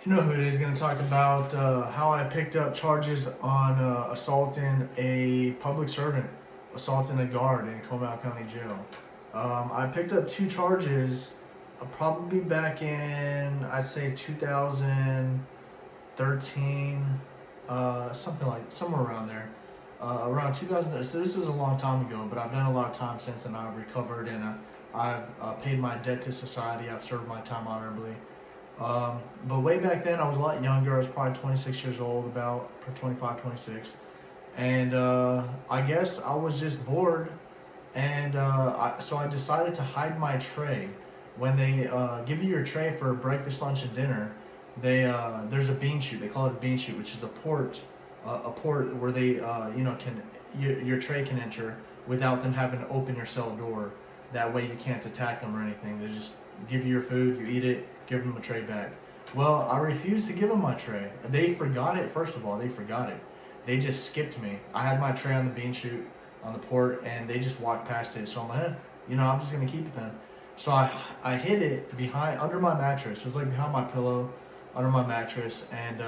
You know who it is going to talk about how I picked up charges on assaulting a public servant, assaulting a guard in Comal County Jail. I picked up two charges probably back in, I'd say 2013, something like, somewhere around there. Around 2000, so this was a long time ago, but I've done a lot of time since, and I've recovered, and I've paid my debt to society. I've served my time honorably. But way back then, I was a lot younger. I was probably 26 years old, about 25, 26. And I guess I was just bored. And so I decided to hide my tray. When they give you your tray for breakfast, lunch, and dinner, there's a bean chute. They call it a bean chute, which is a port where they can your tray can enter without them having to open your cell door. That way you can't attack them or anything. They just give you your food, you eat it, give them a tray back. Well, I refused to give them my tray. They forgot it. First of all, they forgot it. They just skipped me. I had my tray on the bean chute on the port, and they just walked past it. So I'm like, I'm just gonna keep it then. So I hid it behind under my mattress. It was like behind my pillow, under my mattress, and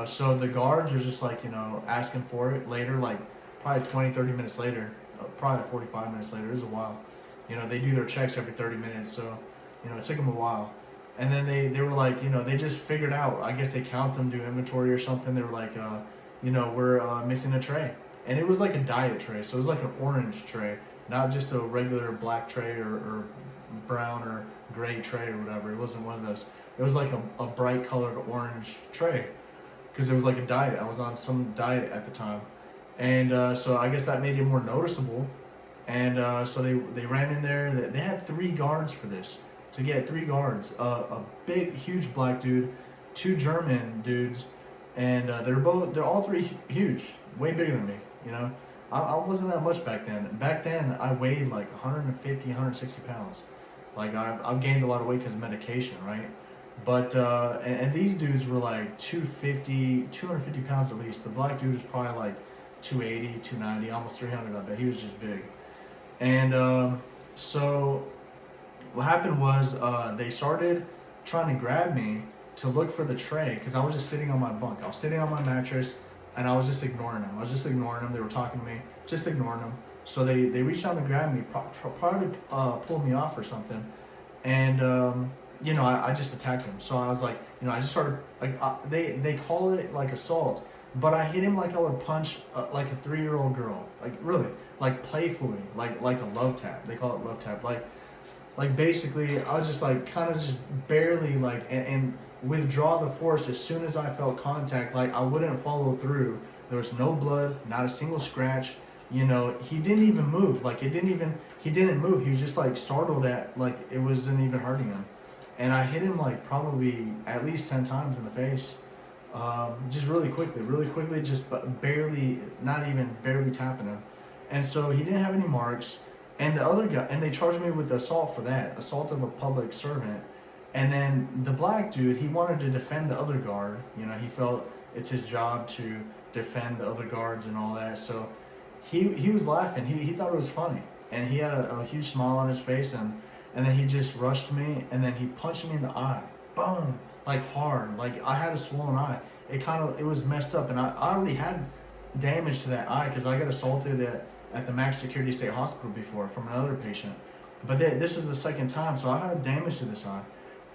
so the guards were just like asking for it later, like probably 20, 30 minutes later, probably 45 minutes later. It was a while. They do their checks every 30 minutes, so it took them a while. And then they were like, they just figured out. I guess they count them, do inventory or something. They were like, we're missing a tray, and it was like a diet tray, so it was like an orange tray, not just a regular black tray or brown or gray tray or whatever. It wasn't one of those. It was like a bright colored orange tray, because it was like a diet. I was on some diet at the time, and so I guess that made it more noticeable. And so they ran in there. They had three guards for this. To get three guards, a big, huge black dude, two German dudes, and they're all three huge, way bigger than me. I wasn't that much back then. Back then, I weighed like 150, 160 pounds. Like I've gained a lot of weight because of medication, right? But and these dudes were like 250 pounds at least. The black dude was probably like 280, 290, almost 300. I bet he was just big. And so what happened was they started trying to grab me to look for the tray, because I was just sitting on my bunk. I was sitting on my mattress, and I was just ignoring them. They were talking to me, just ignoring them. So they reached out to grab me, probably pulled me off or something. And I just attacked him. So I was like, I just started, like, they call it like assault, but I hit him like I would punch like a 3-year-old girl, like really, like playfully, like a love tap. They call it love tap, like basically I was just like kind of just barely like and withdraw the force as soon as I felt contact. Like I wouldn't follow through. There was no blood, not a single scratch. He didn't even move. Like he didn't move. He was just like startled at, like, it wasn't even hurting him. And I hit him like probably at least 10 times in the face. Just really quickly, just barely, not even barely tapping him. And so he didn't have any marks. And the other guy, and they charged me with assault for that, assault of a public servant. And then the black dude, he wanted to defend the other guard. He felt it's his job to defend the other guards and all that. So he was laughing. He thought it was funny, and he had a huge smile on his face. And then he just rushed me, and then he punched me in the eye, boom, like hard. Like I had a swollen eye. It was messed up, and I already had damage to that eye because I got assaulted at the Max Security State Hospital before from another patient. But this is the second time, so I had damage to this eye.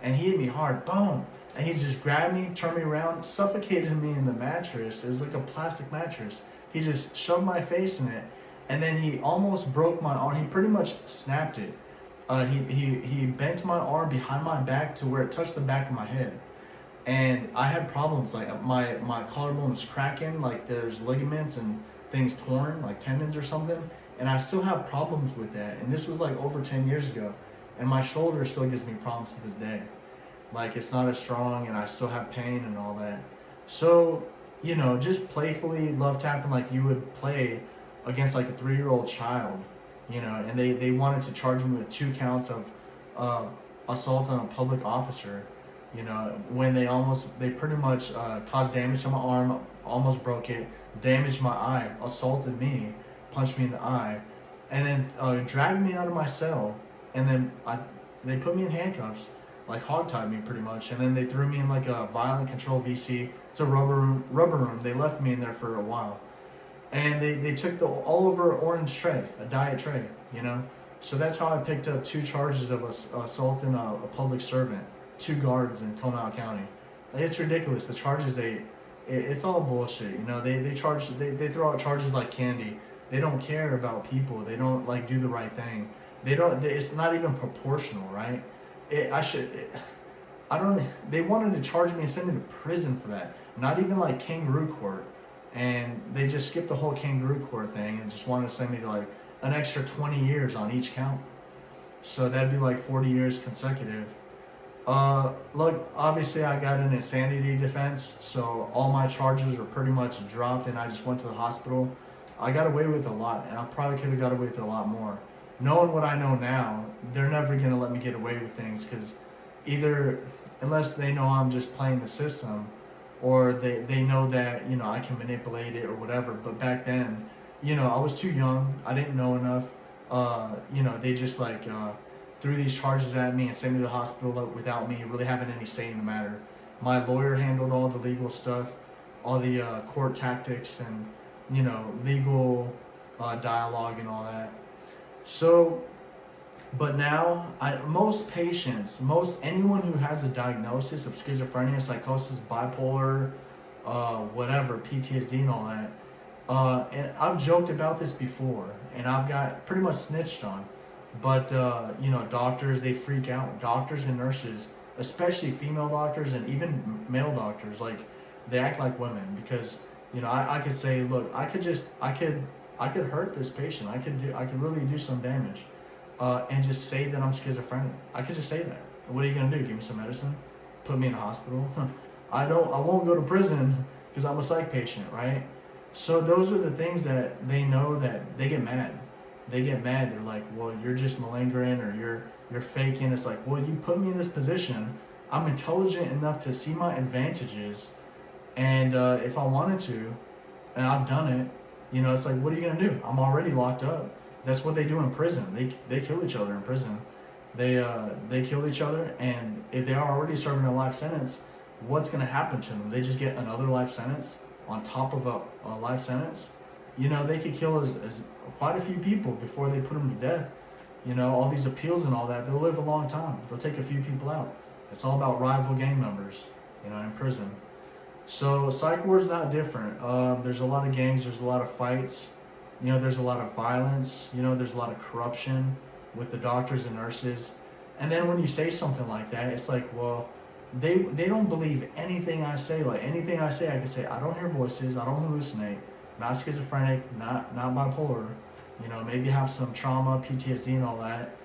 And he hit me hard, boom. And he just grabbed me, turned me around, suffocated me in the mattress. It was like a plastic mattress. He just shoved my face in it, and then he almost broke my arm. He pretty much snapped it. He bent my arm behind my back to where it touched the back of my head. And I had problems, like my collarbone was cracking, like there's ligaments and things torn, like tendons or something. And I still have problems with that. And this was like over 10 years ago. And my shoulder still gives me problems to this day. Like it's not as strong, and I still have pain and all that. So, just playfully love tapping like you would play against like a 3-year-old child, and they wanted to charge me with 2 counts of assault on a public officer, when they pretty much caused damage to my arm, almost broke it, damaged my eye, assaulted me, punched me in the eye, and then dragged me out of my cell. And then they put me in handcuffs. like hogtied me pretty much, and then they threw me in like a violent control VC. It's a rubber room. They left me in there for a while, and they took the all over orange tray, a diet tray, you know. So that's how I picked up 2 charges of assaulting a public servant, 2 guards in Comal County. Like, it's ridiculous. The charges it's all bullshit. You know, they throw out charges like candy. They don't care about people. They don't like do the right thing. It's not even proportional, right? I don't. They wanted to charge me and send me to prison for that. Not even like kangaroo court, and they just skipped the whole kangaroo court thing and just wanted to send me to like an extra 20 years on each count. So that'd be like 40 years consecutive. Look, obviously I got an insanity defense, so all my charges were pretty much dropped, and I just went to the hospital. I got away with a lot, and I probably could have got away with a lot more. Knowing what I know now, they're never gonna let me get away with things, because either, unless they know I'm just playing the system, or they know that, you know, I can manipulate it or whatever. But back then, you know, I was too young. I didn't know enough. You know, they just like threw these charges at me and sent me to the hospital without me really having any say in the matter. My lawyer handled all the legal stuff, all the court tactics, and, you know, legal dialogue and all that. So, but now, most patients, anyone who has a diagnosis of schizophrenia, psychosis, bipolar, whatever, PTSD and all that, and I've joked about this before, and I've got pretty much snitched on, but, you know, doctors, they freak out. Doctors and nurses, especially female doctors and even male doctors, like, they act like women, because, you know, I could say, look, I could hurt this patient. I could really do some damage. And just say that I'm schizophrenic. I could just say that. What are you gonna do? Give me some medicine? Put me in a hospital? I won't go to prison because I'm a psych patient, right? So those are the things that they know, that they get mad. They get mad. They're like, well, you're just malingering, or you're faking. It's like, well, you put me in this position. I'm intelligent enough to see my advantages, and if I wanted to, and I've done it, you know, it's like, what are you gonna do? I'm already locked up. That's what they do in prison. They kill each other in prison. They kill each other, and if they are already serving a life sentence, what's gonna happen to them? They just get another life sentence on top of a life sentence. You know, they could kill as quite a few people before they put them to death. You know, all these appeals and all that, they'll live a long time. They'll take a few people out. It's all about rival gang members, you know, in prison. So psych ward's not different. There's a lot of gangs. There's a lot of fights. You know, there's a lot of violence. You know, there's a lot of corruption with the doctors and nurses. And then when you say something like that, it's like, well, they don't believe anything I say. Like, anything I say, I can say, I don't hear voices, I don't hallucinate, not schizophrenic, not bipolar. You know, maybe have some trauma, PTSD and all that.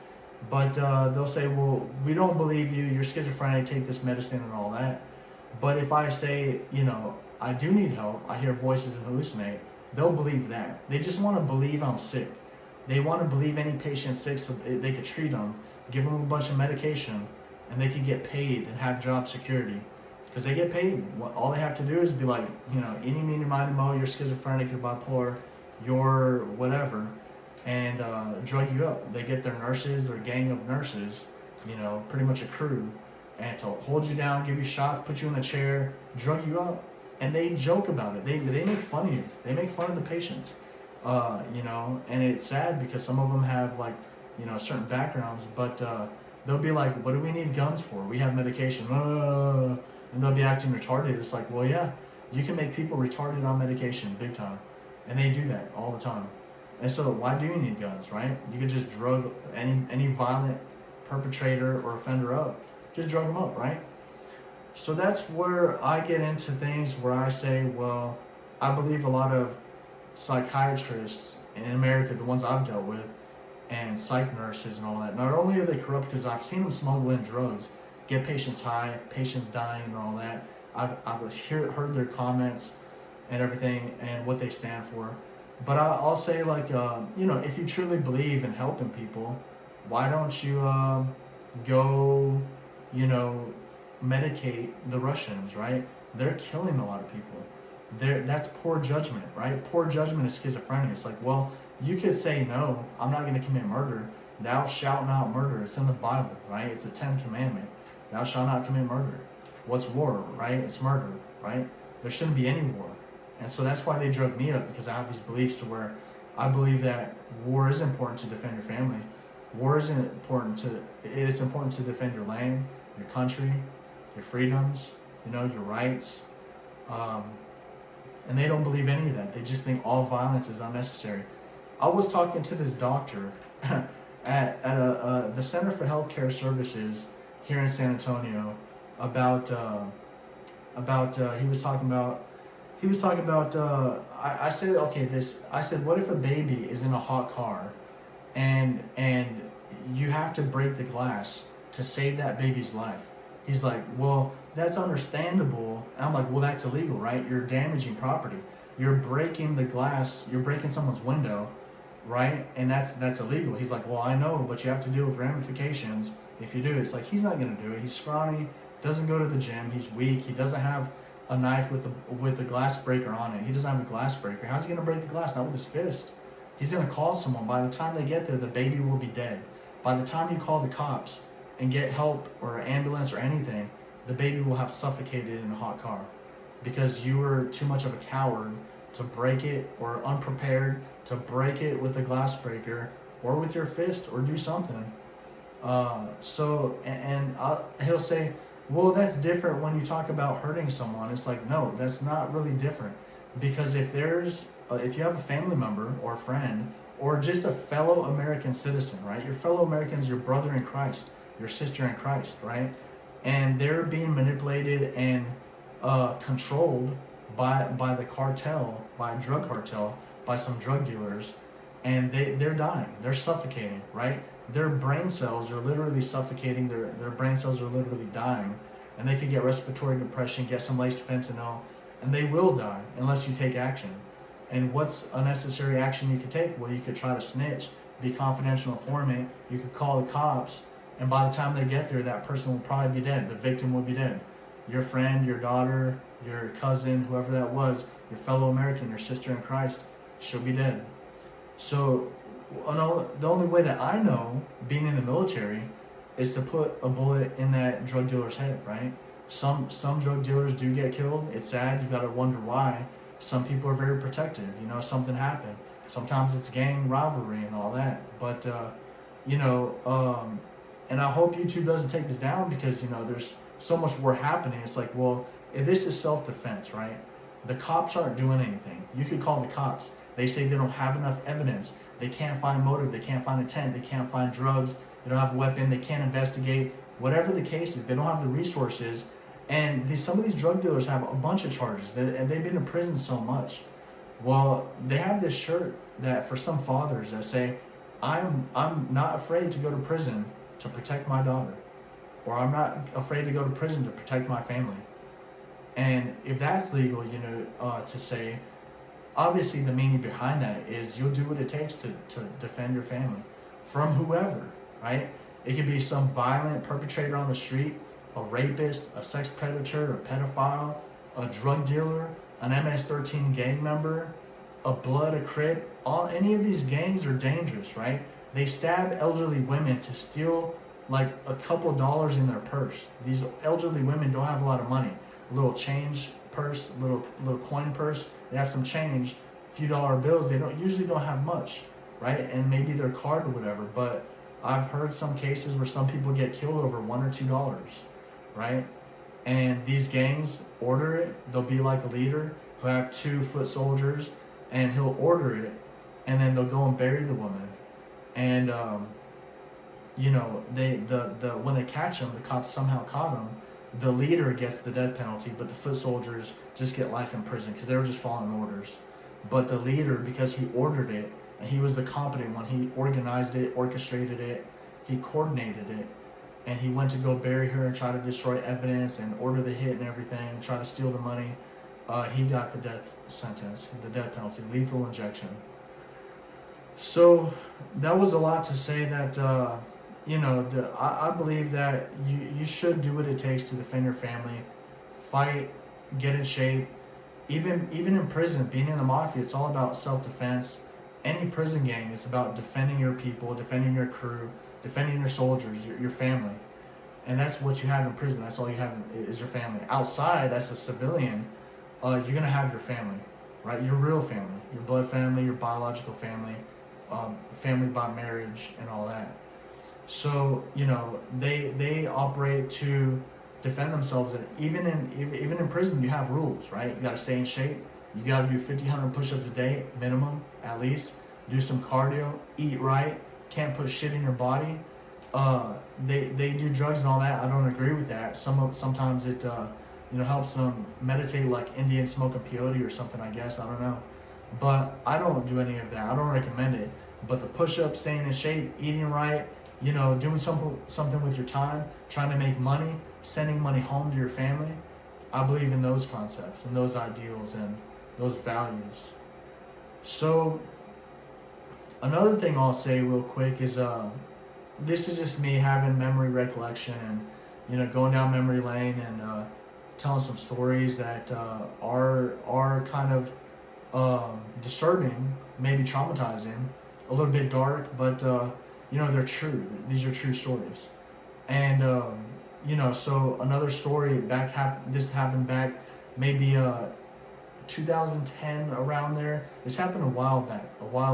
But they'll say, well, we don't believe you, you're schizophrenic, take this medicine and all that. But if I say, you know, I do need help, I hear voices and hallucinate, they'll believe that. They just want to believe I'm sick. They want to believe any patient's sick so they could treat them, give them a bunch of medication, and they could get paid and have job security. Because they get paid. All they have to do is be like, you know, eeny, meeny, miny, mo, you're schizophrenic, you're bipolar, you're whatever, and drug you up. They get their nurses, their gang of nurses, you know, pretty much a crew, and to hold you down, give you shots, put you in the chair, drug you up. And they joke about it. They make fun of you. They make fun of the patients, you know. And it's sad because some of them have, like, you know, certain backgrounds, but they'll be like, "What do we need guns for? We have medication." And they'll be acting retarded. It's like, well, yeah, you can make people retarded on medication big time, and they do that all the time. And so, why do you need guns, right? You could just drug any violent perpetrator or offender up. Just drug them up, right? So that's where I get into things where I say, well, I believe a lot of psychiatrists in America, the ones I've dealt with, and psych nurses and all that, not only are they corrupt, because I've seen them smuggle in drugs, get patients high, patients dying and all that. I've heard their comments and everything and what they stand for. But I'll say, like, you know, if you truly believe in helping people, why don't you go, you know, medicate the Russians, right? They're killing a lot of people. That's poor judgment, right? Poor judgment is schizophrenia. It's like, well, you could say, no, I'm not going to commit murder. Thou shalt not murder. It's in the Bible, right? It's a 10th commandment. Thou shalt not commit murder. What's war, right? It's murder, right? There shouldn't be any war. And so that's why they drug me up, because I have these beliefs to where I believe that war is important to defend your family. War is important to, it's important to defend your land, your country, your freedoms, your rights. And they don't believe any of that. They just think all violence is unnecessary. I was talking to this doctor at the Center for Healthcare Services here in San Antonio about he was talking about I said, okay, I said, what if a baby is in a hot car and you have to break the glass to save that baby's life? He's like, well, that's understandable. And I'm like, well, that's illegal, right? You're damaging property. You're breaking the glass. You're breaking someone's window, right? And that's illegal. He's like, well, I know, but you have to deal with ramifications if you do. It's like, he's not going to do it. He's scrawny, doesn't go to the gym. He's weak. He doesn't have a knife with a glass breaker on it. He doesn't have a glass breaker. How's he going to break the glass? Not with his fist. He's going to call someone. By the time they get there, the baby will be dead. By the time you call the cops and get help or ambulance or anything, the baby will have suffocated in a hot car because you were too much of a coward to break it, or unprepared to break it with a glass breaker or with your fist or do something. He'll say, well, that's different when you talk about hurting someone. It's like, no, that's not really different, because if you have a family member or a friend or just a fellow American citizen, right? Your fellow Americans, your brother in Christ, your sister in Christ, right? And they're being manipulated and controlled by the cartel, by a drug cartel, by some drug dealers, and they're dying, they're suffocating, right? Their brain cells are literally suffocating, their brain cells are literally dying, and they could get respiratory depression, get some laced fentanyl, and they will die unless you take action. And what's a necessary action you could take? Well, you could try to snitch, be confidential informant, you could call the cops, and by the time they get there, that person will probably be dead. The victim will be dead. Your friend, your daughter, your cousin, whoever that was, your fellow American, your sister in Christ, she'll be dead. So the only way that I know, being in the military, is to put a bullet in that drug dealer's head, right? Some drug dealers do get killed. It's sad. You gotta wonder why. Some people are very protective. Something happened. Sometimes it's gang rivalry and all that. But and I hope YouTube doesn't take this down, because there's so much war happening. It's like, well, if this is self-defense, right? The cops aren't doing anything. You could call the cops. They say they don't have enough evidence. They can't find motive. They can't find intent. They can't find drugs. They don't have a weapon. They can't investigate. Whatever the case is, they don't have the resources. And some of these drug dealers have a bunch of charges, and they've been in prison so much. Well, they have this shirt that for some fathers that say, I'm not afraid to go to prison to protect my daughter, or I'm not afraid to go to prison to protect my family. And if that's legal, to say, obviously the meaning behind that is you'll do what it takes to defend your family from whoever, right? It could be some violent perpetrator on the street, a rapist, a sex predator, a pedophile, a drug dealer, an MS-13 gang member, a Blood, a Crip. Any of these gangs are dangerous, right? They stab elderly women to steal like a couple dollars in their purse. These elderly women don't have a lot of money. A little change purse, little coin purse. They have some change, a few dollar bills. They usually don't have much, right? And maybe their card or whatever. But I've heard some cases where some people get killed over $1 or $2, right? And these gangs order it. They'll be like a leader who have 2 foot soldiers, and he'll order it, and then they'll go and bury the woman. And when they catch him, the cops somehow caught him. The leader gets the death penalty, but the foot soldiers just get life in prison because they were just following orders. But the leader, because he ordered it, and he was the competent one, he organized it, orchestrated it, he coordinated it, and he went to go bury her and try to destroy evidence and order the hit and everything, and try to steal the money. He got the death sentence, the death penalty, lethal injection. So that was a lot to say that, I believe that you should do what it takes to defend your family, fight, get in shape. Even in prison, being in the mafia, it's all about self-defense. Any prison gang is about defending your people, defending your crew, defending your soldiers, your family. and that's what you have in prison. That's all you have is your family. Outside, that's a civilian. You're gonna have your family, right? Your real family, your blood family, your biological family, family by marriage, and all that. So they operate to defend themselves. And even in prison, you have rules, right? You got to stay in shape. You got to do 50, 100 push-ups a day minimum, at least. Do some cardio. Eat right. Can't put shit in your body. They do drugs and all that. I don't agree with that. Sometimes it helps them meditate, like Indians smoking peyote or something. I guess I don't know, but I don't do any of that. I don't recommend it. But the push-ups, staying in shape, eating right, doing something with your time, trying to make money, sending money home to your family. I believe in those concepts and those ideals and those values. So another thing I'll say real quick is this is just me having memory recollection and going down memory lane and telling some stories that are kind of disturbing, maybe traumatizing, a little bit dark, but they're true. These are true stories. And so another story this happened back maybe 2010, around there. This happened a while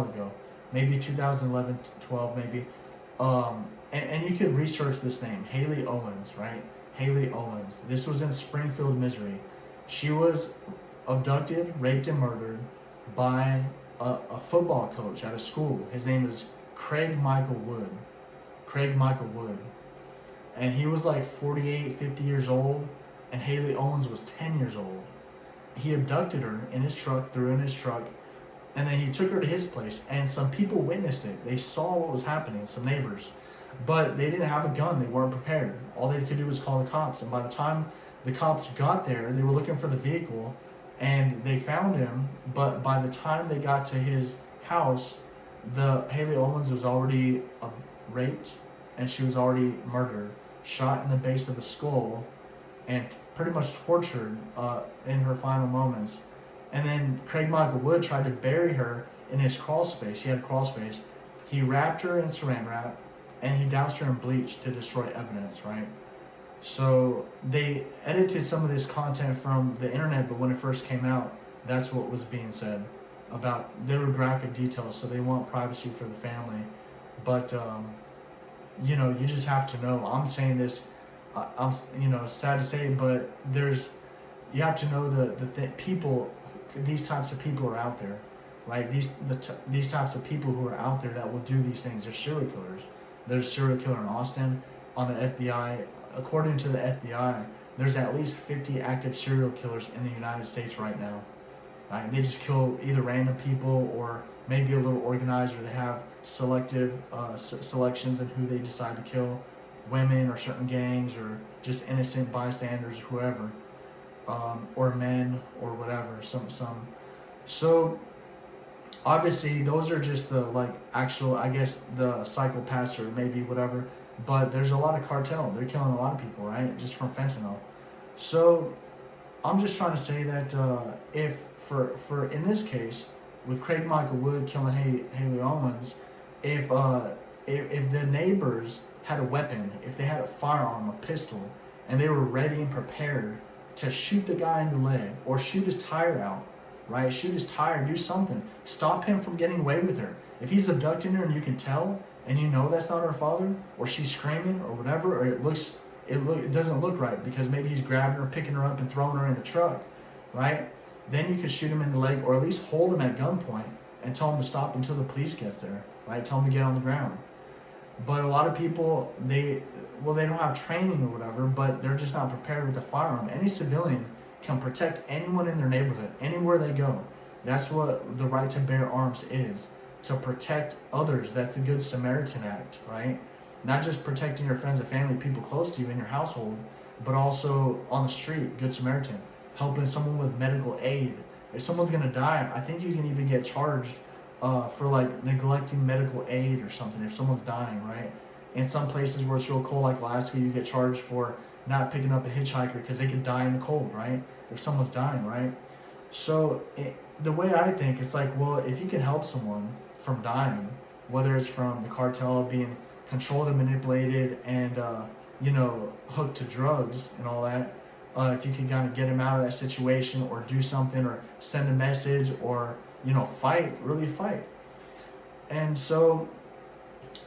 ago, maybe 2011, 12 maybe. And you could research this name, Haley Owens, right? Haley Owens. This was in Springfield, Missouri. She was abducted, raped, and murdered by a football coach at a school. His name is Craig Michael Wood. And he was like 48, 50 years old, and Haley Owens was 10 years old. He abducted her in his truck, threw her in his truck, and then he took her to his place, and some people witnessed it. They saw what was happening, some neighbors, but they didn't have a gun. They weren't prepared. All they could do was call the cops, and by the time the cops got there, they were looking for the vehicle, and they found him, but by the time they got to his house, the Haley Owens was already raped, and she was already murdered, shot in the base of the skull, and pretty much tortured in her final moments. And then Craig Michael Wood tried to bury her in his crawl space. He had a crawl space. He wrapped her in saran wrap, and he doused her in bleach to destroy evidence, right? So they edited some of this content from the internet, but when it first came out, that's what was being said about. There were graphic details, so they want privacy for the family. But you just have to know. I'm saying this, I'm sad to say, but you have to know the people. These types of people are out there, right? These types of people who are out there that will do these things. They're serial killers. There's a serial killer in Austin. On the FBI, according to the FBI, there's at least 50 active serial killers in the United States right now. Right? They just kill either random people or maybe a little organized, or they have selective selections in who they decide to kill, women or certain gangs or just innocent bystanders, whoever. Or men or whatever, some. So obviously those are just the actual, I guess, the psychopaths or maybe whatever, but there's a lot of cartel. They're killing a lot of people, right? Just from fentanyl. So I'm just trying to say that if for in this case with Craig Michael Wood killing Haley Owens, if the neighbors had a weapon, if they had a firearm, a pistol, and they were ready and prepared to shoot the guy in the leg or shoot his tire out, right? Shoot his tire, do something. Stop him from getting away with her. If he's abducting her and you can tell and you know that's not her father, or she's screaming or whatever, or it doesn't look right because maybe he's grabbing her, picking her up and throwing her in the truck, right? Then you could shoot him in the leg or at least hold him at gunpoint and tell him to stop until the police gets there, right? Tell him to get on the ground. But a lot of people, they don't have training or whatever, but they're just not prepared with a firearm. Any civilian can protect anyone in their neighborhood, anywhere they go. That's what the right to bear arms is, to protect others. That's the Good Samaritan Act, right? Not just protecting your friends and family, people close to you in your household, but also on the street, Good Samaritan, helping someone with medical aid. If someone's gonna die, I think you can even get charged for neglecting medical aid or something if someone's dying, right? In some places where it's real cold, like Alaska, you get charged for not picking up a hitchhiker because they could die in the cold, right? If someone's dying, right? So the way I think, it's well, if you can help someone from dying, whether it's from the cartel being controlled and manipulated and hooked to drugs and all that, if you can kind of get him out of that situation or do something or send a message or, fight, really fight. And so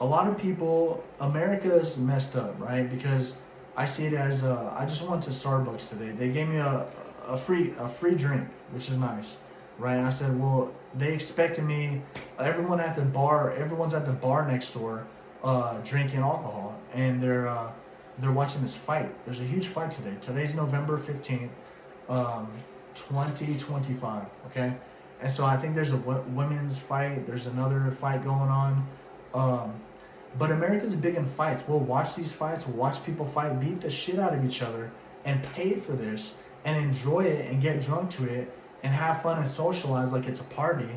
a lot of people, America's messed up, right? Because I see it as, I just went to Starbucks today. They gave me a free drink, which is nice, right? And I said, well, they expected me, everyone's at the bar next door, drinking alcohol, and they're watching this fight. There's a huge fight today. Today's November 15th, 2025. Okay, and so I think there's a women's fight. There's another fight going on. But America's big in fights. We'll watch these fights. We'll watch people fight, beat the shit out of each other, and pay for this, and enjoy it, and get drunk to it, and have fun and socialize like it's a party.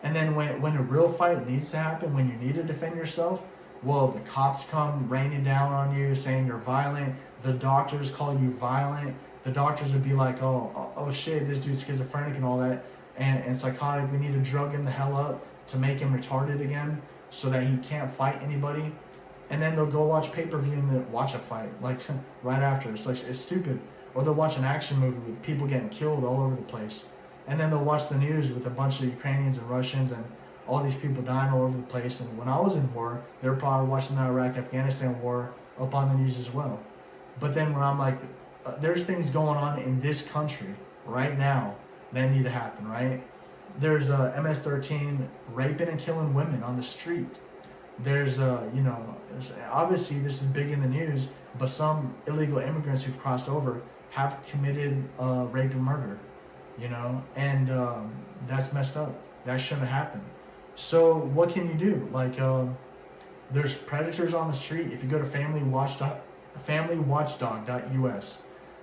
And then when a real fight needs to happen, when you need to defend yourself, well, the cops come raining down on you, saying you're violent. The doctors call you violent. The doctors would be like, oh shit, this dude's schizophrenic and all that, and psychotic. We need to drug him the hell up to make him retarded again, so that he can't fight anybody. And then they'll go watch pay-per-view and then watch a fight, like right after. It's stupid. Or they'll watch an action movie with people getting killed all over the place. And then they'll watch the news with a bunch of Ukrainians and Russians and all these people dying all over the place. And when I was in war, they were probably watching the Iraq-Afghanistan war up on the news as well. But then when I'm like, there's things going on in this country right now that need to happen, right? There's MS-13 raping and killing women on the street. There's, obviously this is big in the news, but some illegal immigrants who've crossed over have committed rape and murder, and that's messed up. That shouldn't happen. So what can you do? Like, there's predators on the street. If you go to familywatchdog.us,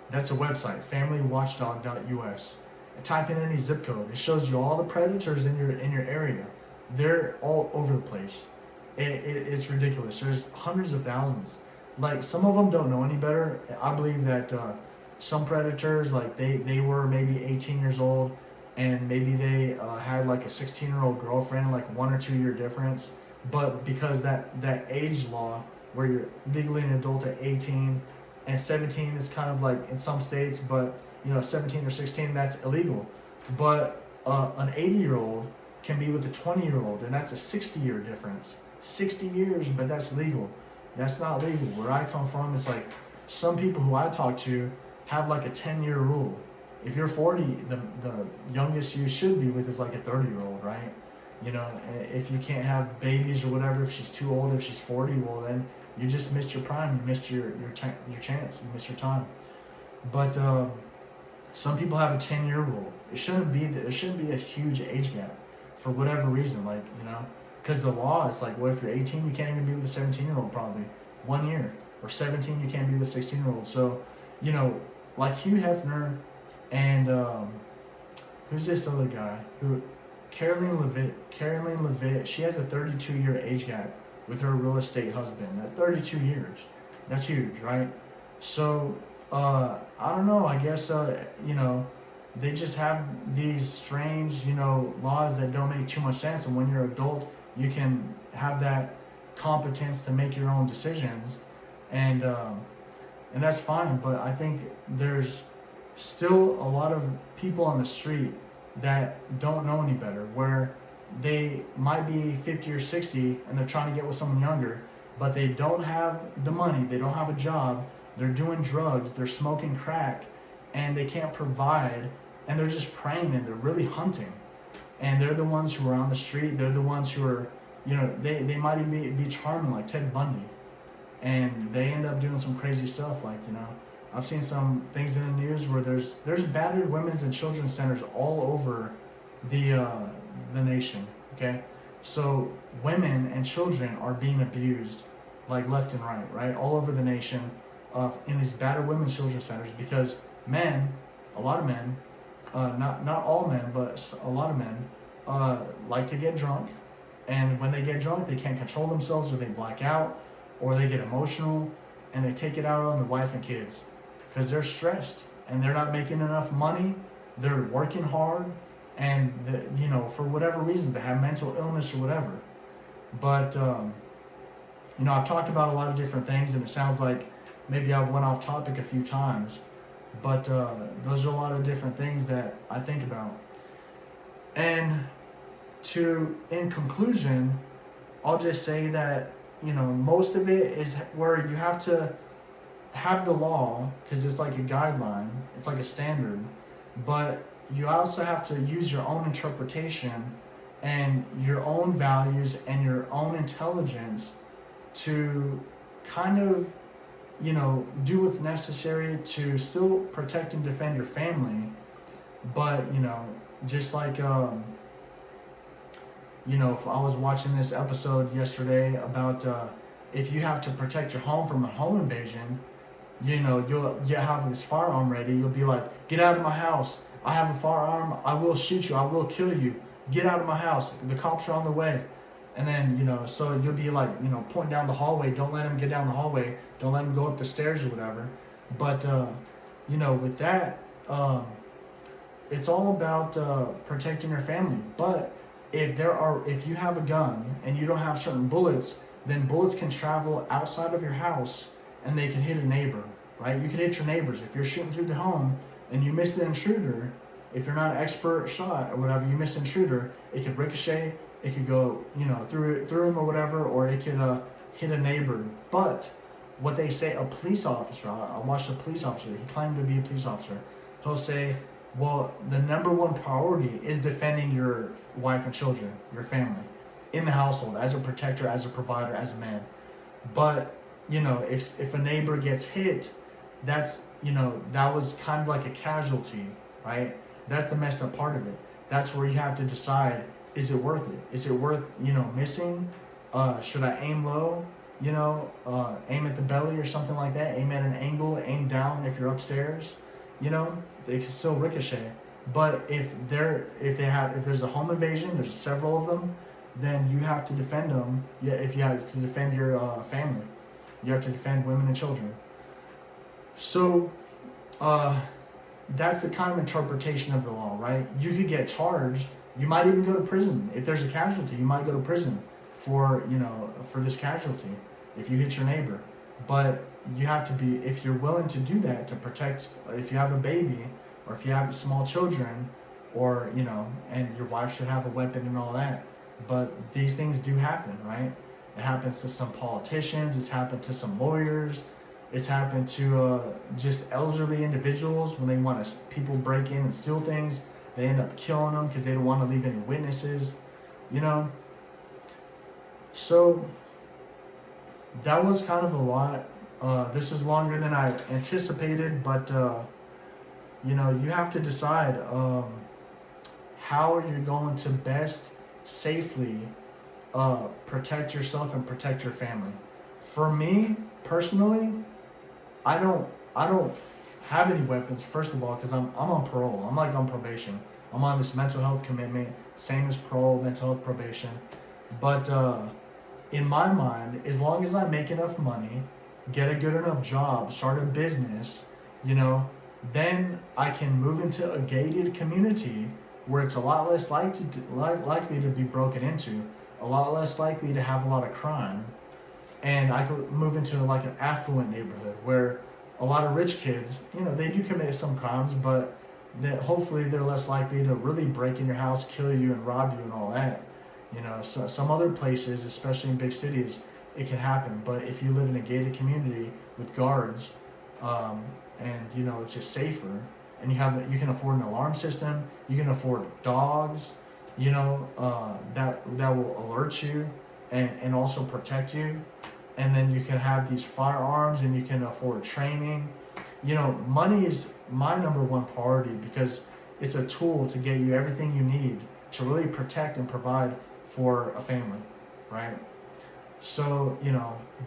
that's a website, familywatchdog.us. Type in any zip code. It shows you all the predators in your area. They're all over the place. It's ridiculous. There's hundreds of thousands. Like, some of them don't know any better. I believe that some predators, like they were maybe 18 years old, and maybe they had like a 16-year-old girlfriend, like 1 or 2 year difference. But because that age law where you're legally an adult at 18 and 17 is kind of like in some states, but 17 or 16, that's illegal. But an 80-year-old can be with a 20-year-old, and that's a 60-year difference. 60 years, but that's legal. That's not legal. Where I come from, it's like some people who I talk to have like a 10-year rule. If you're 40, the youngest you should be with is like a 30-year-old, right? If you can't have babies or whatever, if she's too old, if she's 40, well then you just missed your prime. You missed your chance. You missed your time. But some people have a 10-year rule. There shouldn't be a huge age gap for whatever reason, because the law is like, what if you're 18, you can't even be with a 17-year-old probably 1 year, or 17, you can't be with a 16-year-old. So, like Hugh Hefner and who's this other guy? Caroline Levitt. She has a 32-year age gap with her real estate husband. That 32 years, that's huge, right? So I don't know. I guess they just have these strange laws that don't make too much sense. And when you're an adult, you can have that competence to make your own decisions, and that's fine. But I think there's still a lot of people on the street that don't know any better, where they might be 50 or 60 and they're trying to get with someone younger, but they don't have the money, they don't have a job, they're doing drugs, they're smoking crack, and they can't provide, and they're just praying, and they're really hunting. And they're the ones who are on the street, they're the ones who are, they might even be charming like Ted Bundy. And they end up doing some crazy stuff, like, I've seen some things in the news where there's battered women's and children's centers all over the nation, okay? So women and children are being abused like left and right, all over the nation, in these battered women's children's centers, because men, a lot of men, not all men, but a lot of men like to get drunk, and when they get drunk, they can't control themselves, or they black out, or they get emotional, and they take it out on their wife and kids, because they're stressed and they're not making enough money. They're working hard, and for whatever reason, they have mental illness or whatever. But I've talked about a lot of different things, and it sounds like maybe I've went off topic a few times, but those are a lot of different things that I think about. And in conclusion, I'll just say that, most of it is where you have to have the law, because it's like a guideline, it's like a standard, but you also have to use your own interpretation and your own values and your own intelligence to kind of, do what's necessary to still protect and defend your family. But, just like, if I was watching this episode yesterday about if you have to protect your home from a home invasion, you'll have this firearm ready. You'll be like, get out of my house. I have a firearm. I will shoot you. I will kill you. Get out of my house. The cops are on the way. And then, so you'll be like, pointing down the hallway. Don't let him get down the hallway. Don't let him go up the stairs or whatever. But, with that, it's all about protecting your family. But if you have a gun and you don't have certain bullets, then bullets can travel outside of your house and they can hit a neighbor, right? You can hit your neighbors. If you're shooting through the home and you miss the intruder, if you're not an expert shot or whatever, you miss the intruder, it could ricochet, it could go, through him or whatever, or it could hit a neighbor. But what they say, a police officer, I watched a police officer, he claimed to be a police officer, he'll say, well, the number one priority is defending your wife and children, your family, in the household, as a protector, as a provider, as a man. But, if a neighbor gets hit, that's, that was kind of like a casualty, right? That's the messed up part of it. That's where you have to decide, is it worth it? Is it worth, missing? Should I aim low? Aim at the belly or something like that? Aim at an angle, aim down if you're upstairs. They can still ricochet. But if there's a home invasion, there's several of them, then you have to defend them. Yeah, if you have to defend your family, you have to defend women and children. So, that's the kind of interpretation of the law, right? You could get charged. You might even go to prison. If there's a casualty, you might go to prison for this casualty if you hit your neighbor. But you have to be, if you're willing to do that to protect, if you have a baby or if you have small children, or, and your wife should have a weapon and all that. But these things do happen, right? It happens to some politicians. It's happened to some lawyers. It's happened to just elderly individuals when they want people break in and steal things. They end up killing them because they don't want to leave any witnesses, So that was kind of a lot. This was longer than I anticipated, but you have to decide how you're going to best safely protect yourself and protect your family. For me personally, I don't have any weapons, first of all, because I'm on parole. I'm like on probation. I'm on this mental health commitment, same as parole, mental health probation. But in my mind, as long as I make enough money, get a good enough job, start a business, then I can move into a gated community where it's a lot less likely to be broken into, a lot less likely to have a lot of crime. And I could move into like an affluent neighborhood where a lot of rich kids, they do commit some crimes, but hopefully they're less likely to really break in your house, kill you, and rob you and all that. So some other places, especially in big cities, it can happen. But if you live in a gated community with guards, and it's just safer, and you can afford an alarm system, you can afford dogs, that will alert you and also protect you. And then you can have these firearms and you can afford training. Money is my number one priority because it's a tool to get you everything you need to really protect and provide for a family, right? So,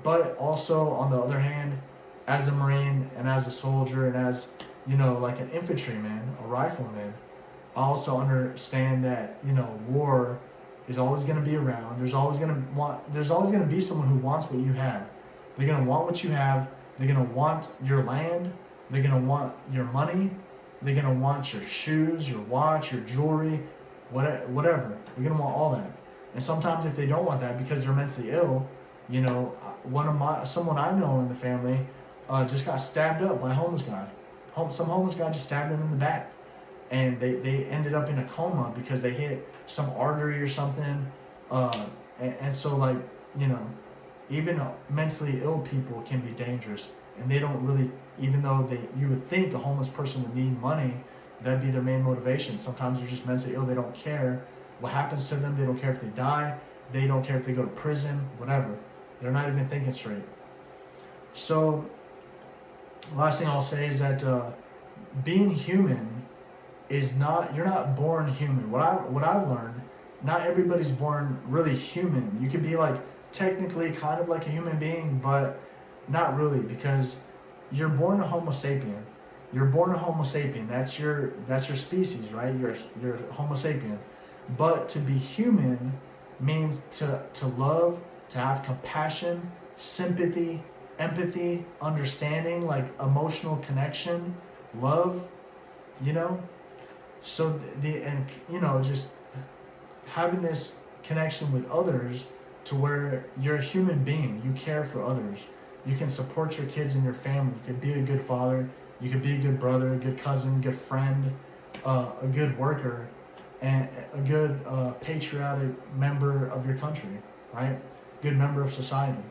but also on the other hand, as a Marine and as a soldier and as, like an infantryman, a rifleman, I also understand that, war is always going to be around. There's always going to be someone who wants what you have. They're going to want what you have. They're going to want your land. They're going to want your money. They're going to want your shoes, your watch, your jewelry, whatever. They're going to want all that. And sometimes if they don't want that because they're mentally ill, someone I know in the family, just got stabbed up by a homeless guy. Some homeless guy just stabbed him in the back, and they ended up in a coma because they hit some artery or something. And so, like, you know, even mentally ill people can be dangerous, and they don't really, even though you would think a homeless person would need money, that'd be their main motivation. Sometimes they're just mentally ill. They don't care what happens to them. They don't care if they die. They don't care if they go to prison, whatever. They're not even thinking straight. So, last thing I'll say is that being human is not, you're not born human. What I've learned, not everybody's born really human. You could be like technically kind of like a human being, but not really, because you're born a Homo sapien. You're born a Homo sapien. That's your species, right? You're Homo sapien. But to be human means to love, to have compassion, sympathy, empathy, understanding, like emotional connection, love, you know. So just having this connection with others, to where you're a human being, you care for others, you can support your kids and your family, you can be a good father, you can be a good brother, a good cousin, a good friend, a good worker, and a good patriotic member of your country, right? Good member of society.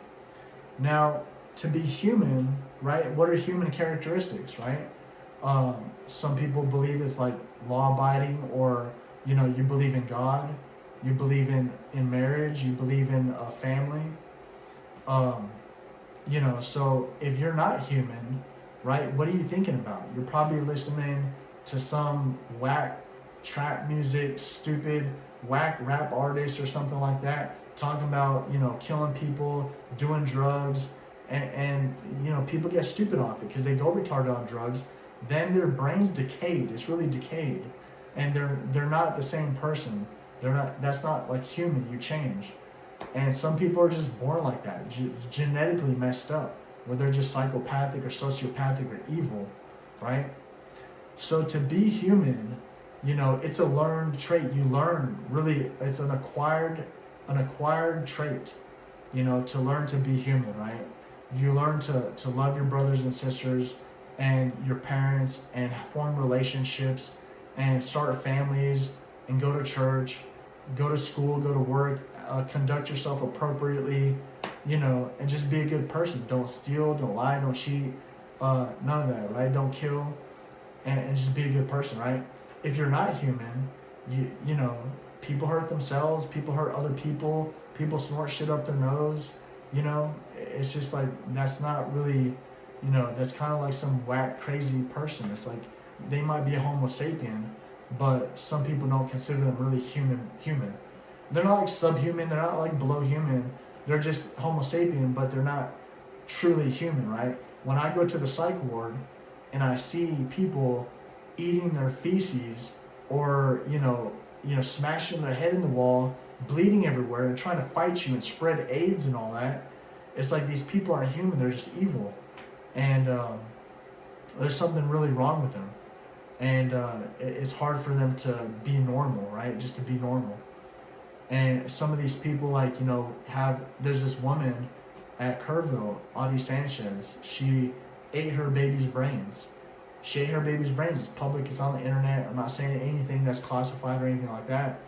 Now, to be human, right? What are human characteristics, right? Some people believe it's like law-abiding, or you believe in God, you believe in marriage, you believe in a family. So if you're not human, right? What are you thinking about? You're probably listening to some whack trap music, stupid whack rap artist or something like that, talking about killing people, doing drugs, and people get stupid off it because they go retarded on drugs. Then their brain's decayed. It's really decayed, and they're not the same person. They're not. That's not like human. You change, and some people are just born like that, genetically messed up, where they're just psychopathic or sociopathic or evil, right? So to be human, it's a learned trait. You learn, really, it's an acquired trait, to learn to be human, right? You learn to love your brothers and sisters and your parents, and form relationships, and start families, and go to church, go to school, go to work, conduct yourself appropriately, and just be a good person. Don't steal, don't lie, don't cheat, none of that, right? Don't kill, and just be a good person, right? If you're not human, people hurt themselves, people hurt other people, people snort shit up their nose, it's just like, that's not really, that's kind of like some whack, crazy person. It's like, they might be a Homo sapien, but some people don't consider them really human. They're not like subhuman, they're not like below human, they're just Homo sapien, but they're not truly human, right? When I go to the psych ward and I see people eating their feces, or smashing their head in the wall, bleeding everywhere, and trying to fight you and spread AIDS and all that, it's like, these people aren't human, they're just evil. And there's something really wrong with them, and it's hard for them to be normal, right? Just to be normal. And some of these people, like, there's this woman at Kerrville, Audie Sanchez. She ate her baby's brains. It's public, it's on the internet. I'm not saying anything that's classified or anything like that.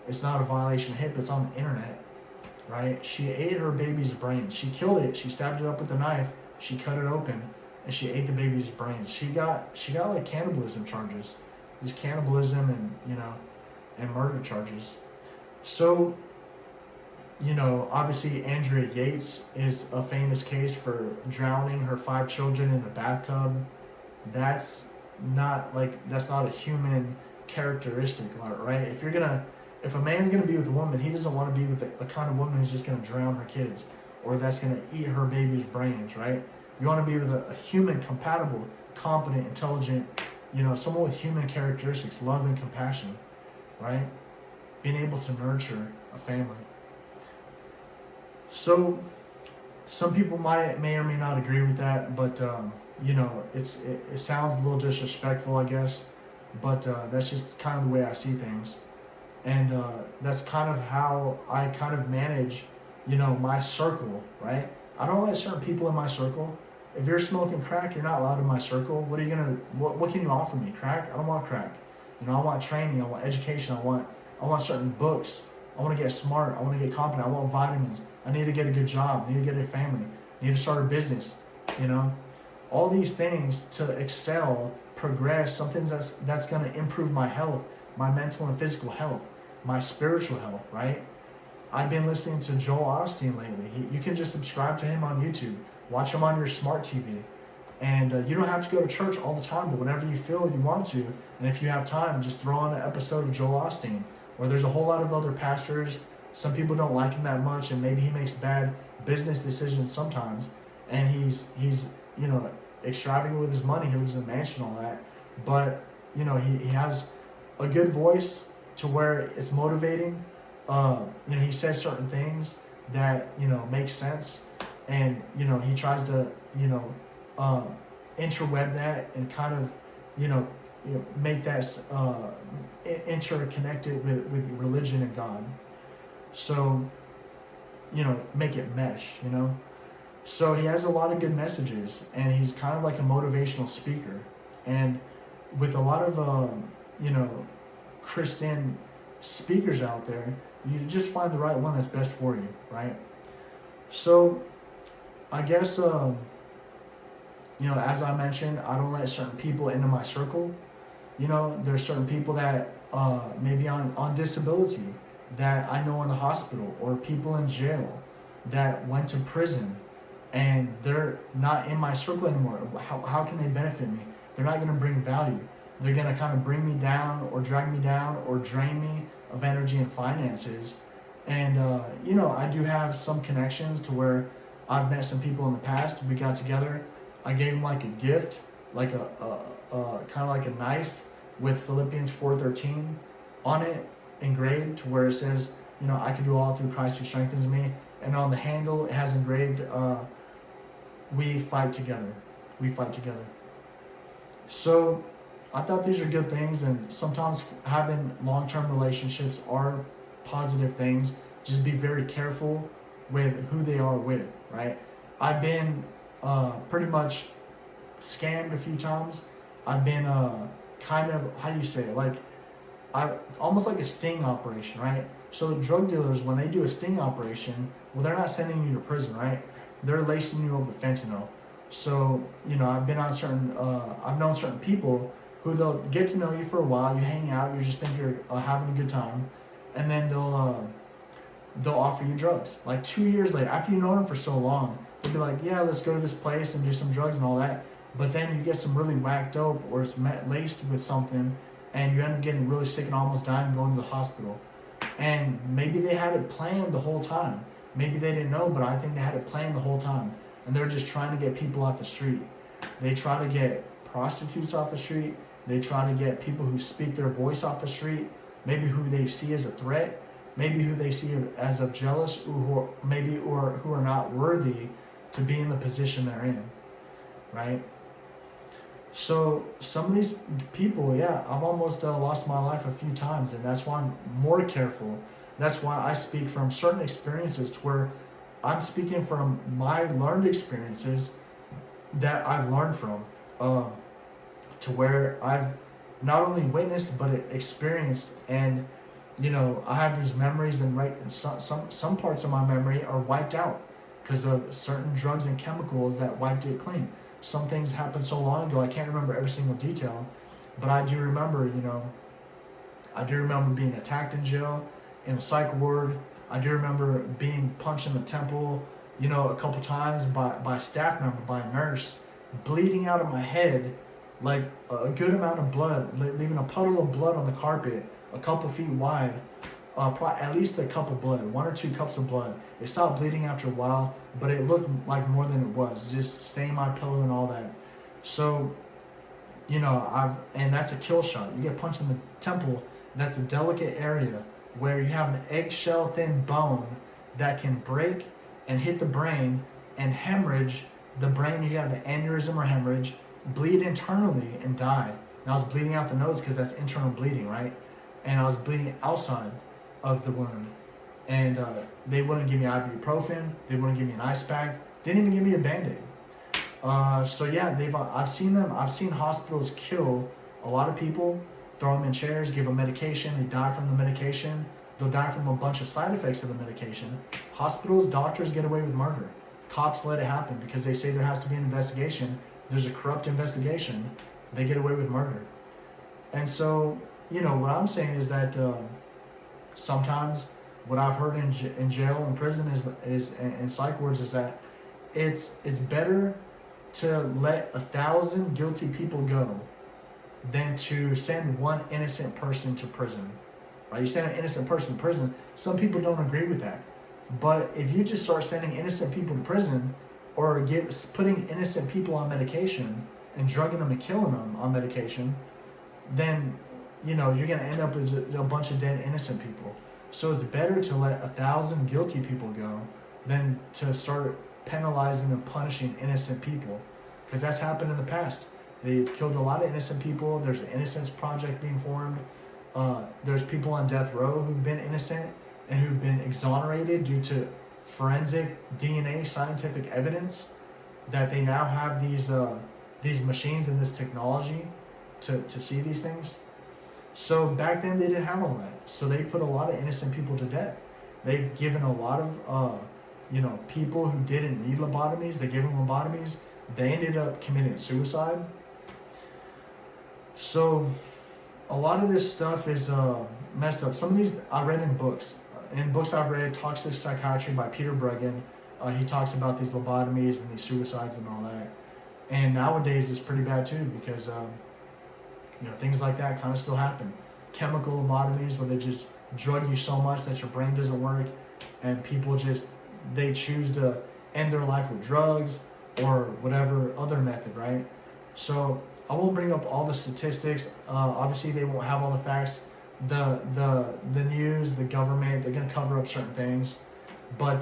It's not a violation of HIPAA, it's on the internet, right? She ate her baby's brains. She killed it, she stabbed it up with a knife, she cut it open, and she ate the baby's brains. She got like cannibalism charges. These cannibalism and murder charges. So, obviously Andrea Yates is a famous case for drowning her 5 children in a bathtub. That's not a human characteristic, right? If a man's gonna be with a woman, he doesn't want to be with the kind of woman who's just gonna drown her kids, or that's gonna eat her baby's brains, right? You want to be with a human, compatible, competent, intelligent, someone with human characteristics, love and compassion, right? Being able to nurture a family. So, some people may or may not agree with that, but it sounds a little disrespectful, I guess, but that's just kind of the way I see things, and that's kind of how I kind of manage, my circle, right? I don't let certain people in my circle If you're smoking crack, you're not allowed in my circle. What can you offer me? Crack? I don't want crack. You know, I want training, I want education, I want certain books. I want to get smart, I want to get competent, I want vitamins. I need to get a good job, I need to get a family, I need to start a business, you know? All these things to excel, progress, something that's going to improve my health, my mental and physical health, my spiritual health, right? I've been listening to Joel Osteen lately. You can just subscribe to him on YouTube. Watch him on your smart TV. And you don't have to go to church all the time, but whenever you feel you want to, and if you have time, just throw on an episode of Joel Osteen, where there's a whole lot of other pastors. Some people don't like him that much, and maybe he makes bad business decisions sometimes. And he's you know, extravagant with his money. He lives in a mansion and all that. But, you know, he has a good voice to where it's motivating. You know, he says certain things that, you know, make sense. And, you know, he tries to, you know, interweb that and kind of, you know make that interconnected with religion and God. So, you know, make it mesh, you know. So he has a lot of good messages, and he's kind of like a motivational speaker. And with a lot of, you know, Christian speakers out there, you just find the right one that's best for you, right? So, I guess, you know, as I mentioned, I don't let certain people into my circle. You know, there's certain people that maybe on disability that I know in the hospital, or people in jail that went to prison, and they're not in my circle anymore. How can they benefit me? They're not going to bring value. They're going to kind of bring me down or drag me down or drain me of energy and finances. And, you know, I do have some connections to where I've met some people in the past. We got together. I gave them like a gift, like a kind of like a knife with Philippians 4:13 on it engraved, to where it says, you know, I can do all through Christ who strengthens me. And on the handle, it has engraved, we fight together. We fight together. So I thought these are good things, and sometimes having long-term relationships are positive things. Just be very careful with who they are with, right? I've been pretty much scammed a few times. I've been kind of, how do you say it, like, almost like a sting operation, right? So drug dealers, when they do a sting operation, well, they're not sending you to prison, right? They're lacing you up with fentanyl. So, you know, I've been on certain, I've known certain people who they'll get to know you for a while, you hang out, you just think you're having a good time, and then they'll offer you drugs. Like 2 years later, after you've known them for so long, they'll be like, yeah, let's go to this place and do some drugs and all that. But then you get some really whacked dope, or it's laced with something, and you end up getting really sick and almost dying and going to the hospital. And maybe they had it planned the whole time. Maybe they didn't know, but I think they had it planned the whole time. And they're just trying to get people off the street. They try to get prostitutes off the street. They try to get people who speak their voice off the street. Maybe who they see as a threat. Maybe who they see as of jealous, or who are not worthy to be in the position they're in, right? So some of these people, yeah, I've almost lost my life a few times, and that's why I'm more careful. That's why I speak from certain experiences, to where I'm speaking from my learned experiences that I've learned from, to where I've not only witnessed but experienced. And you know, I have these memories, and some parts of my memory are wiped out because of certain drugs and chemicals that wiped it clean. Some things happened so long ago, I can't remember every single detail, but I do remember, you know, I do remember being attacked in jail, in a psych ward. I do remember being punched in the temple, you know, a couple times by a staff member, by a nurse, bleeding out of my head, like a good amount of blood, leaving a puddle of blood on the carpet, a couple feet wide, at least a cup of blood, 1 or 2 cups of blood. It stopped bleeding after a while, but it looked like more than it was, just staining my pillow and all that. So, you know, and that's a kill shot. You get punched in the temple, that's a delicate area where you have an eggshell thin bone that can break and hit the brain and hemorrhage the brain. You have an aneurysm or hemorrhage, bleed internally and die. And I was bleeding out the nose because that's internal bleeding, right? And I was bleeding outside of the wound. And they wouldn't give me ibuprofen. They wouldn't give me an ice pack. Didn't even give me a Band-Aid. So yeah, I've seen them. I've seen hospitals kill a lot of people, throw them in chairs, give them medication. They die from the medication. They'll die from a bunch of side effects of the medication. Hospitals, doctors get away with murder. Cops let it happen because they say there has to be an investigation. There's a corrupt investigation. They get away with murder. And so, what I'm saying is that sometimes what I've heard in jail and prison is in psych wards is that it's better to let 1,000 guilty people go than to send one innocent person to prison. Right? You send an innocent person to prison. Some people don't agree with that. But if you just start sending innocent people to prison, or putting innocent people on medication and drugging them and killing them on medication, then you're going to end up with a bunch of dead innocent people. So it's better to let 1,000 guilty people go than to start penalizing and punishing innocent people, because that's happened in the past. They've killed a lot of innocent people. There's an Innocence Project being formed. There's people on death row who've been innocent and who've been exonerated due to forensic DNA scientific evidence that they now have these machines and this technology to see these things. So back then they didn't have all that. So they put a lot of innocent people to death. They've given a lot of people who didn't need lobotomies, they gave them lobotomies. They ended up committing suicide. So a lot of this stuff is messed up. Some of these I read in books. In books I've read, Toxic Psychiatry by Peter Breggin, he talks about these lobotomies and these suicides and all that. And nowadays it's pretty bad too, because things like that kind of still happen. Chemical lobotomies where they just drug you so much that your brain doesn't work, and people they choose to end their life with drugs or whatever other method, right? So I won't bring up all the statistics. Obviously they won't have all the facts. The news, the government, they're going to cover up certain things. But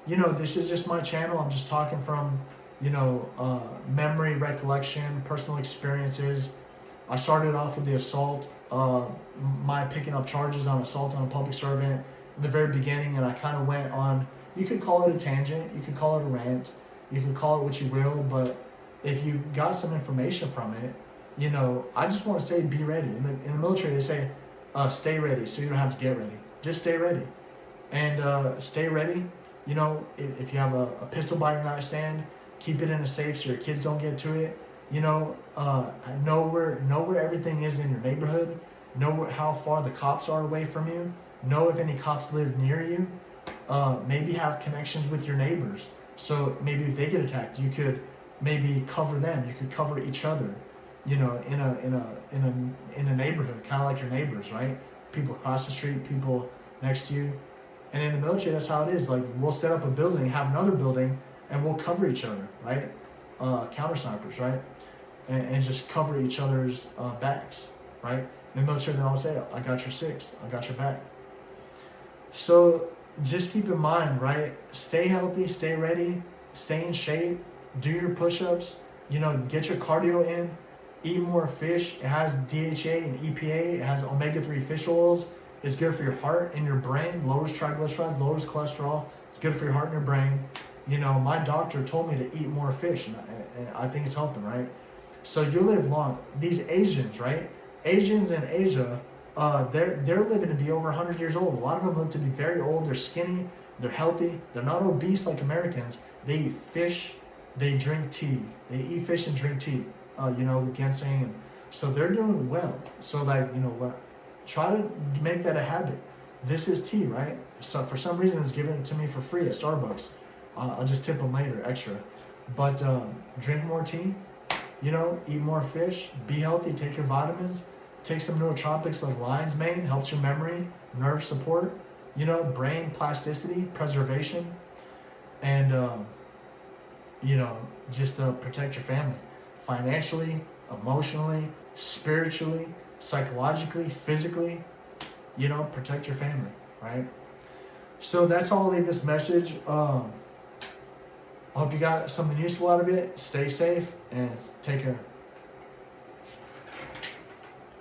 this is just my channel. I'm just talking from memory, recollection, personal experiences. I started off with the assault, my picking up charges on assault on a public servant in the very beginning, and I kind of went on, you could call it a tangent, you could call it a rant, you could call it what you will, but if you got some information from it, I just want to say be ready. In the military they say stay ready, so you don't have to get ready. Just stay ready. And stay ready. If you have a pistol by your nightstand, keep it in a safe so your kids don't get to it. Know where everything is in your neighborhood. Know how far the cops are away from you. Know if any cops live near you. Maybe have connections with your neighbors. So maybe if they get attacked, you could maybe cover them. You could cover each other. In a neighborhood, kind of like your neighbors, right? People across the street, people next to you. And in the military, that's how it is. Like, we'll set up a building, have another building, and we'll cover each other, right? Counter snipers, right? And just cover each other's backs, right? In the military, they always say, I got your six, I got your back. So just keep in mind, right? Stay healthy, stay ready, stay in shape, do your push-ups, get your cardio in, eat more fish. It has DHA and EPA, it has omega-3 fish oils. It's good for your heart and your brain, lowers triglycerides, lowers cholesterol. It's good for your heart and your brain. My doctor told me to eat more fish, and I think it's helping, right? So you live long. These Asians, right? Asians in Asia, they're living to be over 100 years old. A lot of them live to be very old. They're skinny. They're healthy. They're not obese like Americans. They eat fish. They drink tea. They eat fish and drink tea. With ginseng, and so they're doing well. So try to make that a habit. This is tea, right? So for some reason it's given to me for free at Starbucks. I'll just tip them later extra. But drink more tea, eat more fish, be healthy, take your vitamins, take some nootropics like lion's mane, helps your memory, nerve support, brain plasticity, preservation, and just protect your family. Financially, emotionally, spiritually, psychologically, physically, protect your family, right? So that's all I'll leave this message. I hope you got something useful out of it. Stay safe and take care.